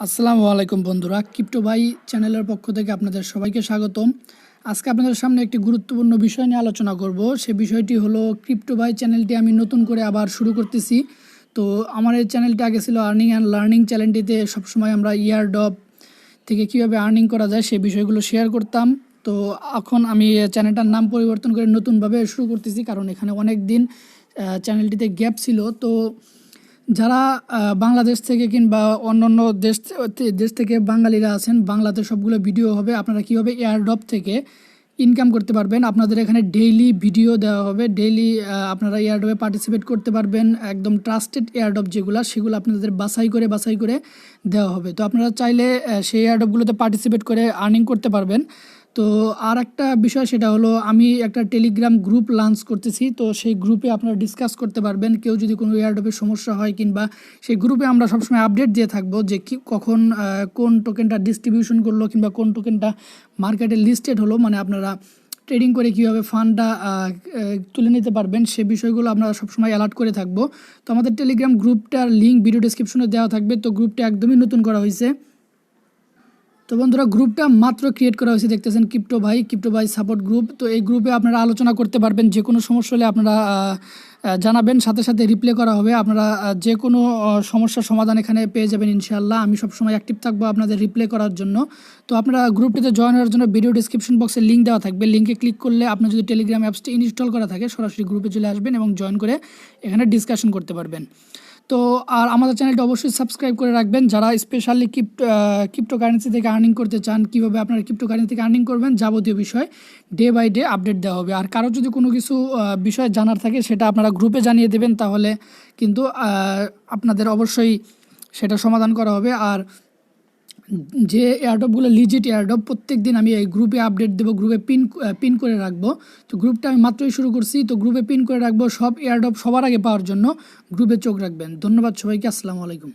আসসালামু আলাইকুম বন্ধুরা, ক্রিপ্টো ভাই চ্যানেলের পক্ষ থেকে আপনাদের সবাইকে স্বাগতম। আজকে আপনাদের সামনে একটি গুরুত্বপূর্ণ বিষয় নিয়ে আলোচনা করব। সে বিষয়টি হলো ক্রিপ্টো ভাই চ্যানেলটি আমি নতুন করে আবার শুরু করতেছি। তো আমার এই চ্যানেলটি আগে ছিল আর্নিং অ্যান্ড লার্নিং চ্যানেলটিতে সবসময় আমরা ইয়ারড্রপ থেকে কীভাবে আর্নিং করা যায় সেই বিষয়গুলো শেয়ার করতাম। তো এখন আমি চ্যানেলটার নাম পরিবর্তন করে নতুনভাবে শুরু করতেছি, কারণ এখানে অনেক দিন চ্যানেলটিতে গ্যাপ ছিল। তো যারা বাংলাদেশ থেকে কিংবা অন্যান্য দেশ থেকে বাঙালিরা আছেন, বাংলাতে সবগুলো ভিডিও হবে আপনারা কীভাবে এয়ারড্রপ থেকে ইনকাম করতে পারবেন। আপনাদের এখানে ডেইলি ভিডিও দেওয়া হবে, ডেইলি আপনারা এয়ারড্রপে পার্টিসিপেট করতে পারবেন। একদম ট্রাস্টেড এয়ারড্রপ সেগুলো আপনাদের বাছাই করে দেওয়া হবে। তো আপনারা চাইলে সেই এয়ারড্রপগুলোতে পার্টিসিপেট করে আর্নিং করতে পারবেন। তো আর একটা বিষয়, সেটা হলো আমি একটা টেলিগ্রাম গ্রুপ লঞ্চ করতেছি। তো সেই গ্রুপে আপনারা ডিসকাস করতে পারবেন। কেউ যদি কোনো এয়ারড্রপের সমস্যা হয়, কিংবা সেই গ্রুপে আমরা সবসময় আপডেট দিয়ে থাকবো যে কখন কোন টোকেনটা ডিস্ট্রিবিউশন করলো কিংবা কোন টোকেনটা মার্কেটে লিস্টেড হলো, মানে আপনারা ট্রেডিং করে কীভাবে ফান্ডটা তুলে নিতে পারবেন সে বিষয়গুলো আমরা সবসময় অ্যালার্ট করে থাকবো। তো আমাদের টেলিগ্রাম গ্রুপটার লিঙ্ক ভিডিও ডিসক্রিপশনে দেওয়া থাকবে। তো গ্রুপটা একদমই নতুন করা হয়েছে। তো বন্ধুরা, গ্রুপটা মাত্র ক্রিয়েট করা হয়েছে, দেখতেছেন ক্রিপ্টো ভাই সাপোর্ট গ্রুপ। তো এই গ্রুপে আপনারা আলোচনা করতে পারবেন, যে কোনো সমস্যা হলে আপনারা জানাবেন, সাথে সাথে রিপ্লাই করা হবে। আপনারা যে কোনো সমস্যার সমাধান এখানে পেয়ে যাবেন ইনশাআল্লাহ। আমি সবসময় অ্যাক্টিভ থাকবো আপনাদের রিপ্লাই করার জন্য। তো আপনারা গ্রুপটিতে জয়েন হওয়ার জন্য ভিডিও ডিসক্রিপশন বক্সে লিঙ্ক দেওয়া থাকবে। লিঙ্কে ক্লিক করলে আপনার যদি টেলিগ্রাম অ্যাপসটি ইনস্টল করা থাকে, সরাসরি গ্রুপে চলে আসবেন এবং জয়েন করে এখানে ডিসকাশন করতে পারবেন। তো আর আমাদের চ্যানেলটা অবশ্যই সাবস্ক্রাইব করে রাখবেন। যারা স্পেশালি ক্রিপ্টোকারেন্সি থেকে আর্নিং করতে চান, কীভাবে আপনারা ক্রিপ্টোকারেন্সি থেকে আর্নিং করবেন, যাবতীয় বিষয় ডে বাই ডে আপডেট দেওয়া হবে। আর কারো যদি কোনো কিছু বিষয় জানার থাকে সেটা আপনারা গ্রুপে জানিয়ে দেবেন, তাহলে কিন্তু আপনাদের অবশ্যই সেটা সমাধান করা হবে। আর যে এয়ারড্রপগুলো লিজিট এয়ারড্রপ, প্রত্যেক দিন আমি এই গ্রুপে আপডেট দেবো, গ্রুপে পিন করে রাখবো। তো গ্রুপটা আমি মাত্রই শুরু করছি, তো গ্রুপে পিন করে রাখবো। সব এয়ারড্রপ সবার আগে পাওয়ার জন্য গ্রুপে চোখ রাখবেন। ধন্যবাদ সবাইকে, আসসালামু আলাইকুম।